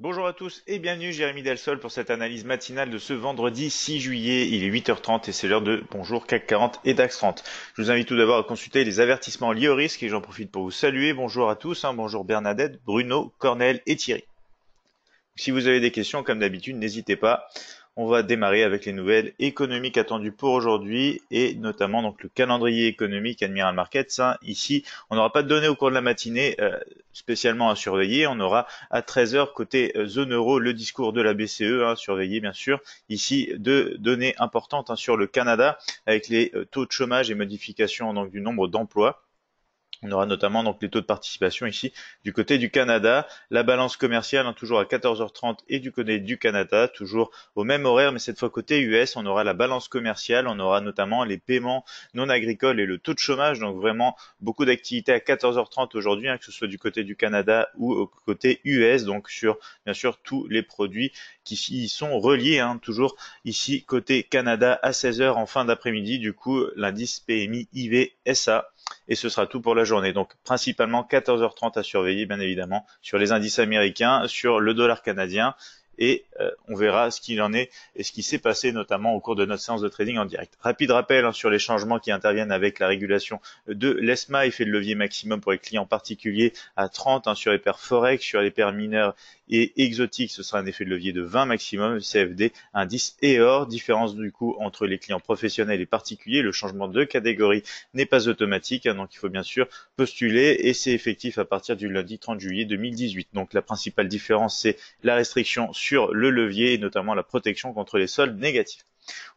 Bonjour à tous et bienvenue, Jérémy Delsol pour cette analyse matinale de ce vendredi 6 juillet. Il est 8h30 et c'est l'heure de Bonjour CAC 40 et DAX 30. Je vous invite tout d'abord à consulter les avertissements liés au risque et j'en profite pour vous saluer. Bonjour à tous, bonjour Bernadette, Bruno, Cornel et Thierry. Si vous avez des questions, comme d'habitude, n'hésitez pas. On va démarrer avec les nouvelles économiques attendues pour aujourd'hui et notamment donc le calendrier économique Admiral Markets. Ici, on n'aura pas de données au cours de la matinée spécialement à surveiller. On aura à 13h côté zone euro le discours de la BCE, surveillé bien sûr. Ici, deux données importantes sur le Canada avec les taux de chômage et modification donc du nombre d'emplois. On aura notamment donc les taux de participation ici du côté du Canada, la balance commerciale toujours à 14h30 et du côté du Canada, toujours au même horaire, mais cette fois côté US, on aura la balance commerciale, on aura notamment les paiements non agricoles et le taux de chômage, donc vraiment beaucoup d'activités à 14h30 aujourd'hui, que ce soit du côté du Canada ou au côté US, donc sur bien sûr tous les produits qui y sont reliés, toujours ici côté Canada à 16h en fin d'après-midi, du coup l'indice PMI IV SA. Et ce sera tout pour la journée. Donc principalement 14h30 à surveiller bien évidemment sur les indices américains, sur le dollar canadien et on verra ce qu'il en est et ce qui s'est passé notamment au cours de notre séance de trading en direct. Rapide rappel sur les changements qui interviennent avec la régulation de l'ESMA, effet de levier maximum pour les clients particuliers à 30 sur les paires Forex, sur les paires mineurs et exotiques, ce sera un effet de levier de 20 maximum, CFD, indice et or, différence du coup entre les clients professionnels et particuliers, le changement de catégorie n'est pas automatique, donc il faut bien sûr postuler et c'est effectif à partir du lundi 30 juillet 2018. Donc la principale différence c'est la restriction sur le levier et notamment la protection contre les soldes négatifs.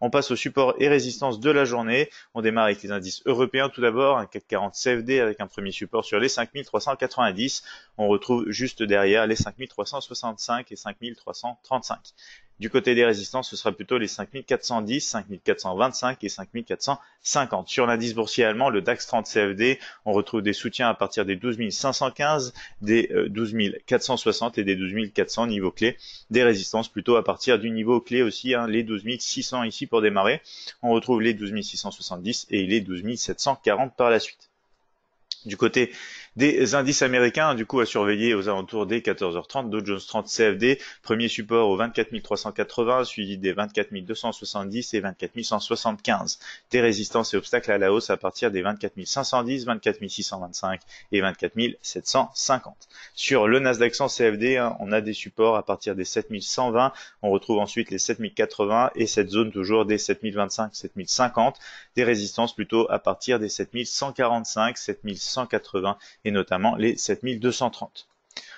On passe au support et résistance de la journée. On démarre avec les indices européens tout d'abord, un CAC 40 CFD avec un premier support sur les 5390. On retrouve juste derrière les 5365 et 5335. Du côté des résistances, ce sera plutôt les 5410, 5425 et 5450. Sur l'indice boursier allemand, le DAX 30 CFD, on retrouve des soutiens à partir des 12 515, des 12 460 et des 12 400 niveaux clés. Des résistances plutôt à partir du niveau clé aussi, les 12 600 ici pour démarrer. On retrouve les 12 670 et les 12 740 par la suite. Du côté des indices américains, du coup à surveiller aux alentours des 14h30, Dow Jones 30 CFD, premier support aux 24 380, suivi des 24 270 et 24 175. Des résistances et obstacles à la hausse à partir des 24 510, 24 625 et 24 750. Sur le Nasdaq 100 CFD, on a des supports à partir des 7 120, on retrouve ensuite les 7 080 et cette zone toujours des 7 025, 7 050, des résistances plutôt à partir des 7 145, 7 180 et notamment les 7230.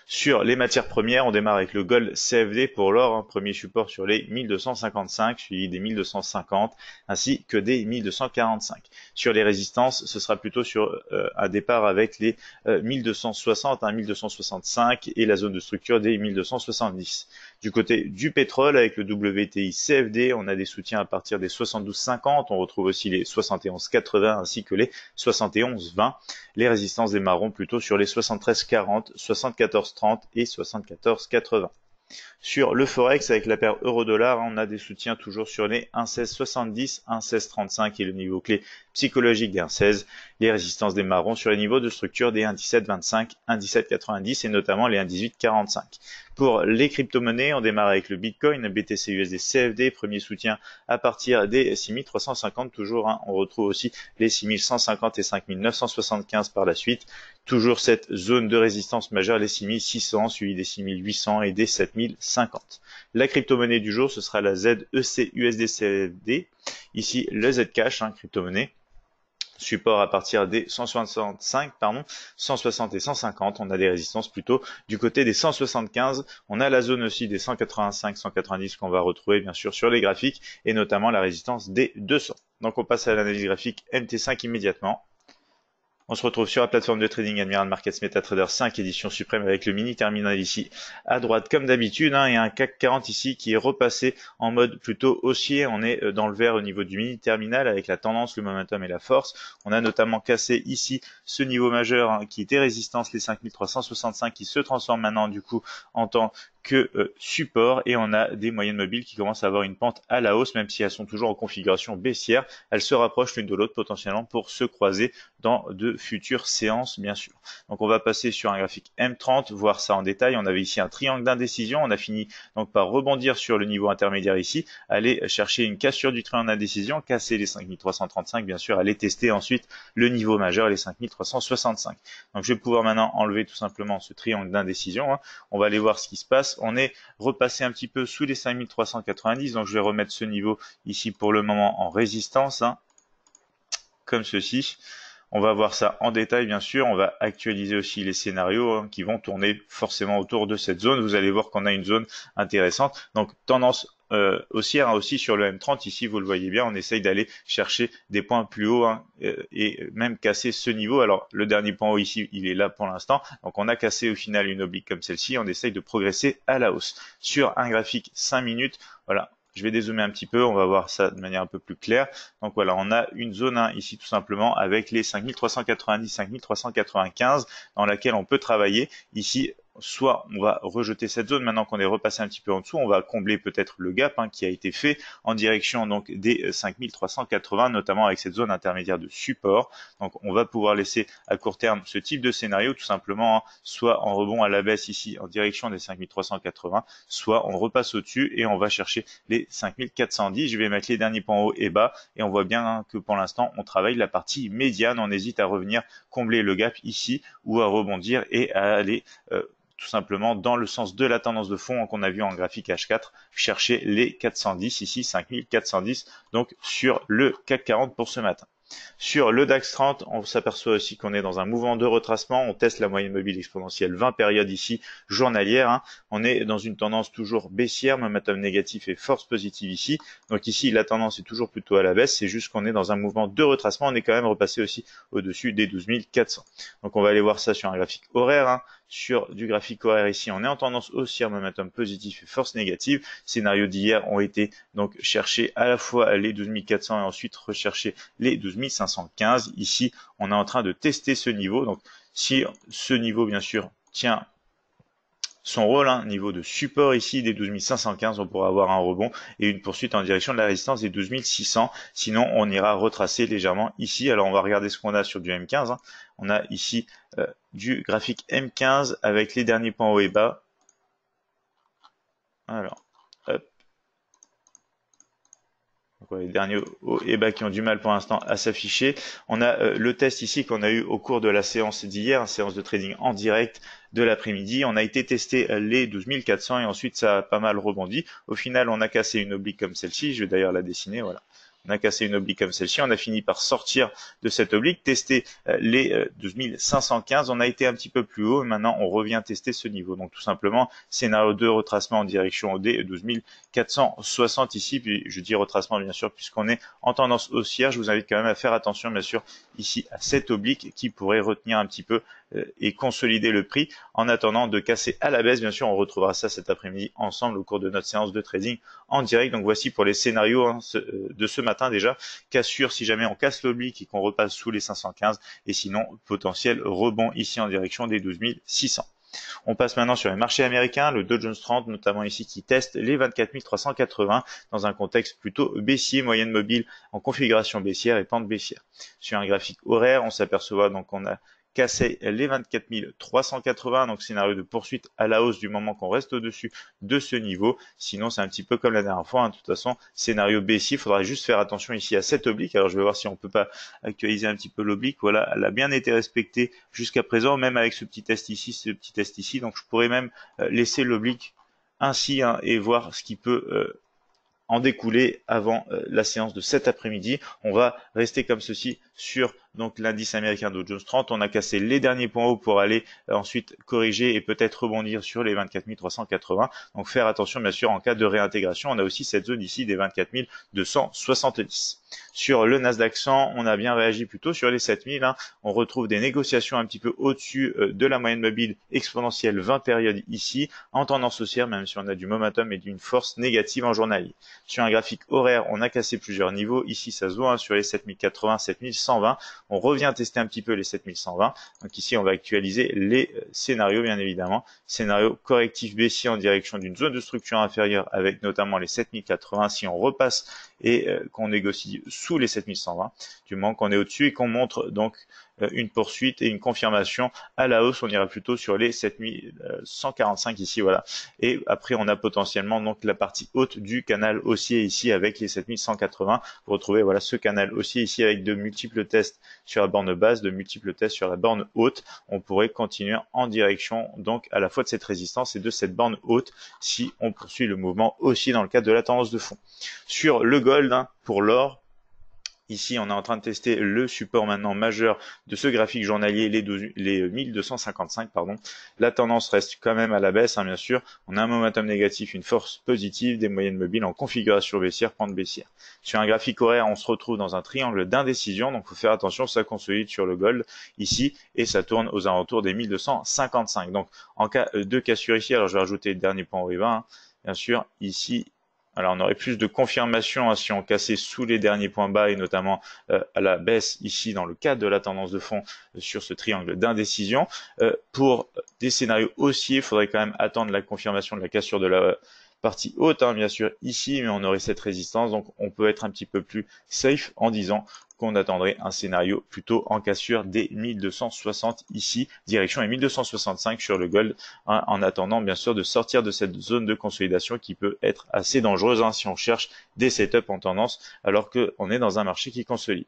Sur les matières premières, on démarre avec le Gold CFD pour l'or, premier support sur les 1255, suivi des 1250, ainsi que des 1245. Sur les résistances, ce sera plutôt sur un départ avec les 1260, 1265 et la zone de structure des 1270. Du côté du pétrole, avec le WTI CFD, on a des soutiens à partir des 72,50, on retrouve aussi les 71,80 ainsi que les 71,20. Les résistances démarreront plutôt sur les 73,40, 74,30 et 74,80. Sur le Forex, avec la paire euro-dollar, on a des soutiens toujours sur les 1,1670, 1,1635 et le niveau clé psychologique des 1,16. Les résistances démarreront sur les niveaux de structure des 1,1725, 1,1790 et notamment les 1,1845. Pour les crypto-monnaies, on démarre avec le Bitcoin, BTC USD CFD, premier soutien à partir des 6350 toujours. On retrouve aussi les 6150 et 5975 par la suite. Toujours cette zone de résistance majeure, les 6600, suivi des 6800 et des 7050. La crypto-monnaie du jour, ce sera la ZEC USD CFD. Ici, le Zcash, crypto-monnaie. Support à partir des 165, 160 et 150. On a des résistances plutôt du côté des 175. On a la zone aussi des 185, 190 qu'on va retrouver bien sûr sur les graphiques et notamment la résistance des 200. Donc on passe à l'analyse graphique MT5 immédiatement. On se retrouve sur la plateforme de trading Admiral Markets MetaTrader 5 édition suprême avec le mini terminal ici à droite comme d'habitude et un CAC 40 ici qui est repassé en mode plutôt haussier. On est dans le vert au niveau du mini terminal avec la tendance, le momentum et la force. On a notamment cassé ici ce niveau majeur qui était résistance les 5365 qui se transforme maintenant du coup en tant que support, et on a des moyennes mobiles qui commencent à avoir une pente à la hausse, même si elles sont toujours en configuration baissière. Elles se rapprochent l'une de l'autre potentiellement pour se croiser dans de futures séances, bien sûr. Donc on va passer sur un graphique M30, voir ça en détail. On avait ici un triangle d'indécision. On a fini donc par rebondir sur le niveau intermédiaire ici, aller chercher une cassure du triangle d'indécision, casser les 5335, bien sûr, aller tester ensuite le niveau majeur, les 5365. Donc je vais pouvoir maintenant enlever tout simplement ce triangle d'indécision. On va aller voir ce qui se passe. On est repassé un petit peu sous les 5390, donc je vais remettre ce niveau ici pour le moment en résistance, comme ceci. On va voir ça en détail, bien sûr. On va actualiser aussi les scénarios qui vont tourner forcément autour de cette zone. Vous allez voir qu'on a une zone intéressante. Donc, tendance haussière aussi sur le M30. Ici, vous le voyez bien, on essaye d'aller chercher des points plus hauts et même casser ce niveau. Alors, le dernier point haut ici, il est là pour l'instant. Donc, on a cassé au final une oblique comme celle-ci. On essaye de progresser à la hausse. Sur un graphique 5 minutes, voilà. Je vais dézoomer un petit peu, on va voir ça de manière un peu plus claire. Donc voilà, on a une zone ici tout simplement avec les 5390, 5395 dans laquelle on peut travailler. Ici, soit on va rejeter cette zone maintenant qu'on est repassé un petit peu en dessous, on va combler peut-être le gap qui a été fait en direction donc des 5380, notamment avec cette zone intermédiaire de support. Donc on va pouvoir laisser à court terme ce type de scénario tout simplement, soit en rebond à la baisse ici en direction des 5380, soit on repasse au-dessus et on va chercher les 5410. Je vais mettre les derniers points haut et bas et on voit bien que pour l'instant on travaille la partie médiane. On hésite à revenir combler le gap ici ou à rebondir et à aller tout simplement dans le sens de la tendance de fond qu'on a vu en graphique H4, chercher les 410 ici, 5410, donc sur le CAC 40 pour ce matin. Sur le DAX 30, on s'aperçoit aussi qu'on est dans un mouvement de retracement. On teste la moyenne mobile exponentielle 20 périodes ici journalière. On est dans une tendance toujours baissière, momentum négatif et force positive ici. Donc ici, la tendance est toujours plutôt à la baisse. C'est juste qu'on est dans un mouvement de retracement. On est quand même repassé aussi au-dessus des 12 400. Donc on va aller voir ça sur un graphique horaire. Sur du graphique horaire ici, on est en tendance haussière, momentum positif et force négative. Scénarios d'hier ont été donc chercher à la fois les 12 400 et ensuite rechercher les 12 515. Ici, on est en train de tester ce niveau. Donc, si ce niveau, bien sûr, tient son rôle, niveau de support ici des 12 515, on pourra avoir un rebond et une poursuite en direction de la résistance des 12 600. Sinon, on ira retracer légèrement ici. Alors, on va regarder ce qu'on a sur du M15. On a ici du graphique M15 avec les derniers points haut et bas. Alors, hop. Donc, les derniers hauts et bas qui ont du mal pour l'instant à s'afficher. On a le test ici qu'on a eu au cours de la séance d'hier, séance de trading en direct de l'après-midi. On a été tester les 12 400 et ensuite ça a pas mal rebondi. Au final, on a cassé une oblique comme celle-ci. Je vais d'ailleurs la dessiner, voilà. On a cassé une oblique comme celle-ci, on a fini par sortir de cette oblique, tester les 12 515, on a été un petit peu plus haut, et maintenant on revient tester ce niveau. Donc tout simplement, scénario 2, retracement en direction des 12 460 ici, puis je dis retracement bien sûr, puisqu'on est en tendance haussière. Je vous invite quand même à faire attention bien sûr ici à cette oblique qui pourrait retenir un petit peu et consolider le prix en attendant de casser à la baisse. Bien sûr, on retrouvera ça cet après-midi ensemble au cours de notre séance de trading en direct. Donc voici pour les scénarios de ce matin déjà. Cassure si jamais on casse l'oblique et qu'on repasse sous les 515 et sinon potentiel rebond ici en direction des 12 600. On passe maintenant sur les marchés américains, le Dow Jones 30 notamment ici qui teste les 24 380 dans un contexte plutôt baissier, moyenne mobile en configuration baissière et pente baissière. Sur un graphique horaire, on s'aperçoit donc qu'on a cassé les 24 380, donc scénario de poursuite à la hausse du moment qu'on reste au-dessus de ce niveau. Sinon, c'est un petit peu comme la dernière fois. De toute façon, scénario baissier, il faudra juste faire attention ici à cette oblique. Alors, je vais voir si on peut pas actualiser un petit peu l'oblique. Voilà, elle a bien été respectée jusqu'à présent, même avec ce petit test ici, Donc, je pourrais même laisser l'oblique ainsi et voir ce qui peut en découler avant la séance de cet après-midi. On va rester comme ceci sur donc l'indice américain Dow Jones 30. On a cassé les derniers points hauts pour aller ensuite corriger et peut-être rebondir sur les 24 380. Donc faire attention bien sûr en cas de réintégration. On a aussi cette zone ici des 24 270. Sur le Nasdaq 100, on a bien réagi plutôt sur les 7000. On retrouve des négociations un petit peu au-dessus de la moyenne mobile exponentielle 20 périodes ici, en tendance haussière, même si on a du momentum et d'une force négative en journalier. Sur un graphique horaire, on a cassé plusieurs niveaux. Ici, ça se voit sur les 7080, 7100. 7120. On revient tester un petit peu les 7120. Donc ici, on va actualiser les scénarios, bien évidemment. Scénario correctif baissier en direction d'une zone de structure inférieure avec notamment les 7080. Si on repasse et qu'on négocie sous les 7120, du moment qu'on est au-dessus et qu'on montre donc une poursuite et une confirmation à la hausse, on ira plutôt sur les 7145 ici, voilà. Et après, on a potentiellement donc la partie haute du canal haussier ici avec les 7180. Vous retrouvez voilà ce canal haussier ici avec de multiples tests sur la borne basse, de multiples tests sur la borne haute. On pourrait continuer en direction donc à la fois de cette résistance et de cette borne haute si on poursuit le mouvement aussi dans le cadre de la tendance de fond. Sur le gold, hein, pour l'or, ici, on est en train de tester le support maintenant majeur de ce graphique journalier, les 1255, pardon. La tendance reste quand même à la baisse, hein, bien sûr. On a un momentum négatif, une force positive, des moyennes mobiles en configuration baissière, pente baissière. Sur un graphique horaire, on se retrouve dans un triangle d'indécision, donc il faut faire attention, ça consolide sur le gold ici, et ça tourne aux alentours des 1255. Donc, en cas de cassure ici, alors je vais rajouter le dernier point au EVA, hein, bien sûr, ici, alors on aurait plus de confirmation hein, si on cassait sous les derniers points bas et notamment à la baisse ici dans le cadre de la tendance de fond sur ce triangle d'indécision. Pour des scénarios haussiers, il faudrait quand même attendre la confirmation de la cassure de la partie haute, hein, bien sûr ici, mais on aurait cette résistance, donc on peut être un petit peu plus safe en disant qu'on attendrait un scénario plutôt en cassure des 1260 ici, direction les 1265 sur le gold, hein, en attendant bien sûr de sortir de cette zone de consolidation qui peut être assez dangereuse hein, si on cherche des setups en tendance alors qu'on est dans un marché qui consolide.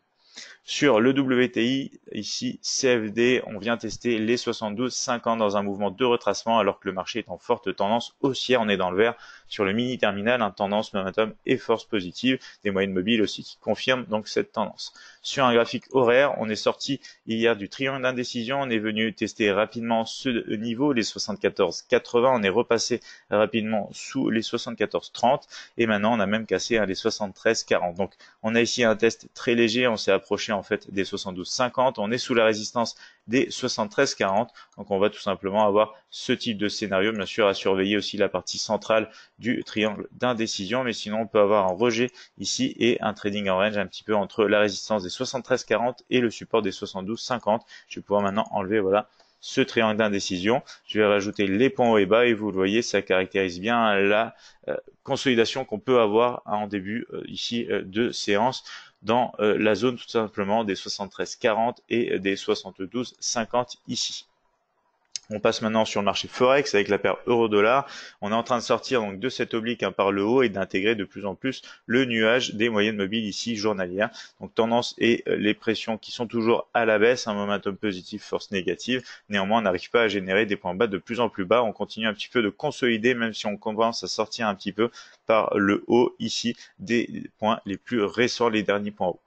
Sur le WTI, ici CFD, on vient tester les 72,50 dans un mouvement de retracement alors que le marché est en forte tendance haussière. On est dans le vert sur le mini terminal, hein, tendance, momentum et force positive. Des moyennes mobiles aussi qui confirment donc cette tendance. Sur un graphique horaire, on est sorti hier du triangle d'indécision. On est venu tester rapidement ce niveau, les 74,80. On est repassé rapidement sous les 74,30 et maintenant on a même cassé hein, les 73,40. Donc on a ici un test très léger. On s'est approché en fait des 72,50. On est sous la résistance des 73,40. Donc on va tout simplement avoir ce type de scénario, bien sûr à surveiller aussi la partie centrale du triangle d'indécision, mais sinon on peut avoir un rejet ici et un trading en range un petit peu entre la résistance des 73,40 et le support des 72,50. Je vais pouvoir maintenant enlever voilà ce triangle d'indécision. Je vais rajouter les points hauts et bas et vous le voyez, ça caractérise bien la consolidation qu'on peut avoir en début ici de séance dans la zone tout simplement des 73,40 et des 72,50 ici. On passe maintenant sur le marché Forex avec la paire euro-dollar. On est en train de sortir donc de cette oblique hein, par le haut et d'intégrer de plus en plus le nuage des moyennes mobiles ici journalières. Donc tendance et les pressions qui sont toujours à la baisse, un momentum positif, force négative. Néanmoins, on n'arrive pas à générer des points bas de plus en plus bas. On continue un petit peu de consolider même si on commence à sortir un petit peu par le haut ici des points les plus récents, les derniers points hauts.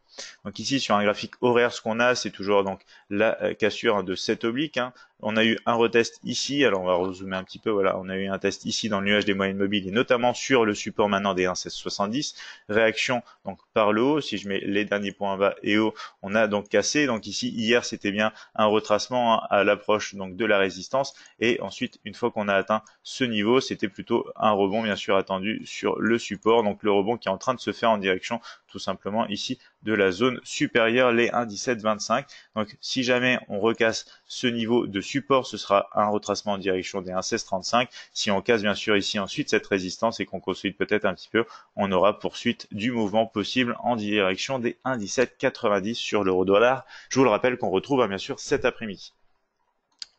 Donc ici sur un graphique horaire, ce qu'on a, c'est toujours donc la cassure hein, de cette oblique. Hein. On a eu un retest ici, alors on va rezoomer un petit peu, voilà, on a eu un test ici dans le nuage des moyennes mobiles et notamment sur le support maintenant des 1,1670. Réaction donc par le haut, si je mets les derniers points bas et haut, on a donc cassé. Donc ici, hier, c'était bien un retracement hein, à l'approche donc de la résistance et ensuite, une fois qu'on a atteint ce niveau, c'était plutôt un rebond bien sûr attendu sur le support. Donc le rebond qui est en train de se faire en direction tout simplement ici de la zone supérieure, les 1,1725. Donc si jamais on recasse ce niveau de support, ce sera un retracement en direction des 1,1635. Si on casse bien sûr ici ensuite cette résistance et qu'on consolide peut-être un petit peu, on aura poursuite du mouvement possible en direction des 1,1790 sur l'euro-dollar. Je vous le rappelle qu'on retrouve bien sûr cet après-midi.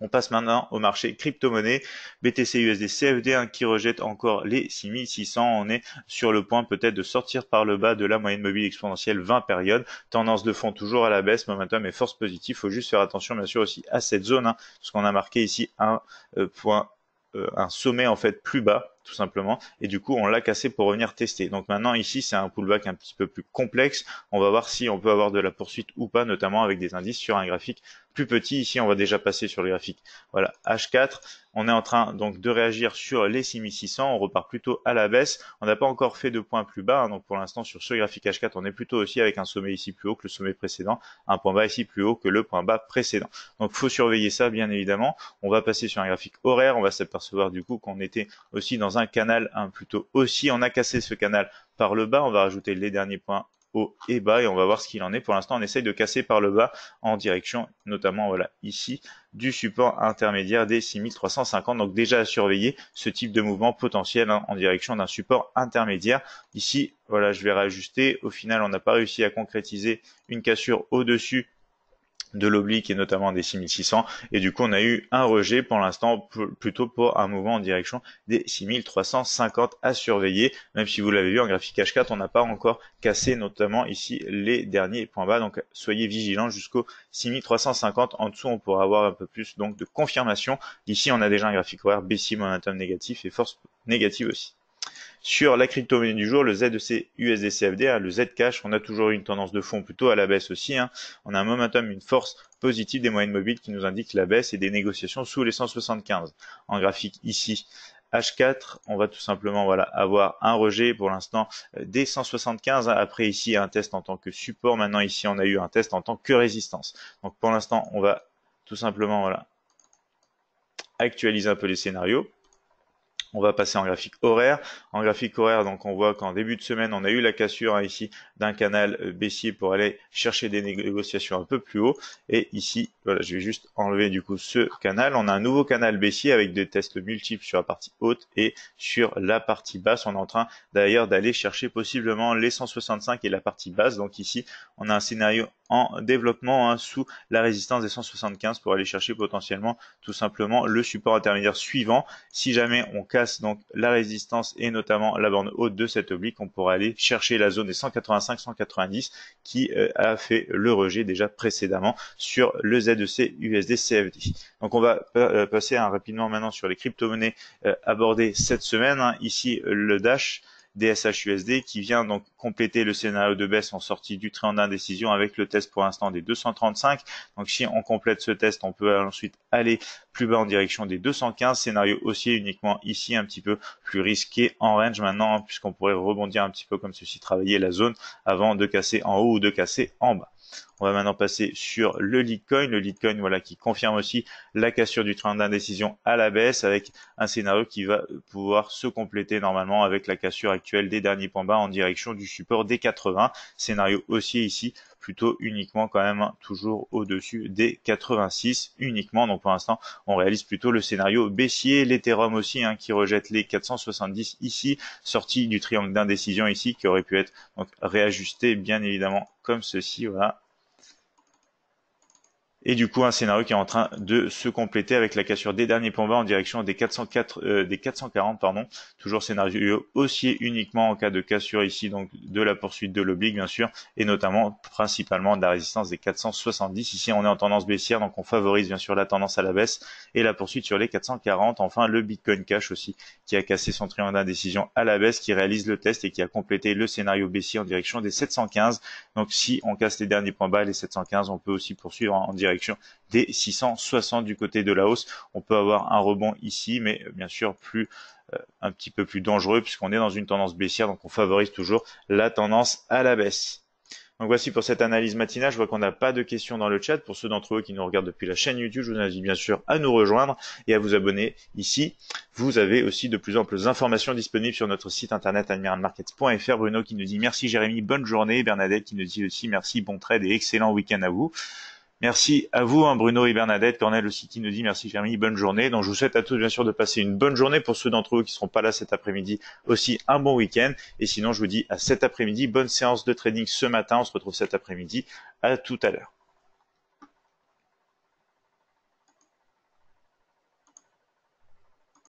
On passe maintenant au marché crypto-monnaie, BTC USD CFD hein, qui rejette encore les 6600. On est sur le point peut-être de sortir par le bas de la moyenne mobile exponentielle 20 périodes. Tendance de fond toujours à la baisse, momentum et force positive. Il faut juste faire attention bien sûr aussi à cette zone, hein, parce qu'on a marqué ici un sommet en fait plus bas tout simplement et du coup on l'a cassé pour revenir tester. Donc maintenant ici c'est un pullback un petit peu plus complexe, on va voir si on peut avoir de la poursuite ou pas, notamment avec des indices sur un graphique plus petit. Ici on va déjà passer sur le graphique voilà H4, on est en train donc de réagir sur les 6600, on repart plutôt à la baisse, on n'a pas encore fait de points plus bas hein, donc pour l'instant sur ce graphique H4 on est plutôt aussi avec un sommet ici plus haut que le sommet précédent, un point bas ici plus haut que le point bas précédent. Donc faut surveiller ça bien évidemment. On va passer sur un graphique horaire, on va s'apercevoir du coup qu'on était aussi dans un canal plutôt haussier. On a cassé ce canal par le bas, on va rajouter les derniers points haut et bas et on va voir ce qu'il en est. Pour l'instant, on essaye de casser par le bas en direction, notamment voilà ici, du support intermédiaire des 6350. Donc déjà à surveiller ce type de mouvement potentiel en direction d'un support intermédiaire. Ici, voilà, je vais réajuster. Au final, on n'a pas réussi à concrétiser une cassure au-dessus de l'oblique et notamment des 6600 et du coup on a eu un rejet pour l'instant plutôt pour un mouvement en direction des 6350 à surveiller, même si vous l'avez vu en graphique H4 on n'a pas encore cassé notamment ici les derniers points bas, donc soyez vigilants jusqu'au 6350. En dessous on pourra avoir un peu plus donc de confirmation. Ici on a déjà un graphique horaire baissier, momentum négatif et force négative aussi. Sur la crypto-monnaie du jour, le ZEC USDCFD, le Zcash, on a toujours eu une tendance de fond plutôt à la baisse aussi. On a un momentum, une force positive des moyennes mobiles qui nous indique la baisse et des négociations sous les 175. En graphique ici, H4, on va tout simplement voilà, avoir un rejet pour l'instant des 175. Après ici, un test en tant que support. Maintenant ici, on a eu un test en tant que résistance. Donc pour l'instant, on va tout simplement voilà, actualiser un peu les scénarios. On va passer en graphique horaire. En graphique horaire, donc on voit qu'en début de semaine, on a eu la cassure ici d'un canal baissier pour aller chercher des négociations un peu plus haut. Et ici, voilà, je vais juste enlever du coup ce canal. On a un nouveau canal baissier avec des tests multiples sur la partie haute et sur la partie basse. On est en train d'ailleurs d'aller chercher possiblement les 165 et la partie basse. Donc ici, on a un scénario en développement sous la résistance des 175 pour aller chercher potentiellement tout simplement le support intermédiaire suivant. Si jamais on casse donc la résistance et notamment la borne haute de cette oblique, on pourra aller chercher la zone des 185-190 qui a fait le rejet déjà précédemment sur le ZEC USD CFD. Donc on va passer rapidement maintenant sur les crypto-monnaies abordées cette semaine. Ici le Dash DSH-USD qui vient donc compléter le scénario de baisse en sortie du triangle d'indécision avec le test pour l'instant des 235. Donc si on complète ce test, on peut ensuite aller plus bas en direction des 215. Scénario haussier uniquement ici, un petit peu plus risqué en range maintenant, puisqu'on pourrait rebondir un petit peu comme ceci, travailler la zone avant de casser en haut ou de casser en bas. On va maintenant passer sur le Litecoin. Le Litecoin, voilà, qui confirme aussi la cassure du triangle d'indécision à la baisse avec un scénario qui va pouvoir se compléter normalement avec la cassure actuelle des derniers points bas en direction du support des 80. Scénario haussier ici, plutôt uniquement quand même toujours au-dessus des 86 uniquement. Donc pour l'instant, on réalise plutôt le scénario baissier. L'Ethereum aussi qui rejette les 470 ici, sorti du triangle d'indécision ici qui aurait pu être donc réajusté bien évidemment comme ceci, voilà. Et du coup, un scénario qui est en train de se compléter avec la cassure des derniers points bas en direction des 440, pardon. Toujours scénario haussier uniquement en cas de cassure ici, donc de la poursuite de l'oblique, bien sûr, et notamment, principalement, de la résistance des 470. Ici, on est en tendance baissière, donc on favorise, bien sûr, la tendance à la baisse et la poursuite sur les 440. Enfin, le Bitcoin Cash aussi, qui a cassé son triangle d'indécision à la baisse, qui réalise le test et qui a complété le scénario baissier en direction des 715. Donc, si on casse les derniers points bas, les 715, on peut aussi poursuivre en direction des 660 du côté de la hausse. On peut avoir un rebond ici, mais bien sûr un petit peu plus dangereux puisqu'on est dans une tendance baissière, donc on favorise toujours la tendance à la baisse. Donc voici pour cette analyse matinale. Je vois qu'on n'a pas de questions dans le chat. Pour ceux d'entre eux qui nous regardent depuis la chaîne YouTube, je vous invite bien sûr à nous rejoindre et à vous abonner ici. Vous avez aussi de plus en plus d'informations disponibles sur notre site internet admiralmarkets.fr. Bruno qui nous dit merci Jérémy, bonne journée. Bernadette qui nous dit aussi merci, bon trade et excellent week-end à vous. Merci à vous, Bruno et Bernadette. Cornel aussi qui nous dit merci Jérémy, bonne journée. Donc je vous souhaite à tous bien sûr de passer une bonne journée. Pour ceux d'entre vous qui ne seront pas là cet après-midi, aussi un bon week-end. Et sinon je vous dis à cet après-midi, bonne séance de trading ce matin. On se retrouve cet après-midi. À tout à l'heure.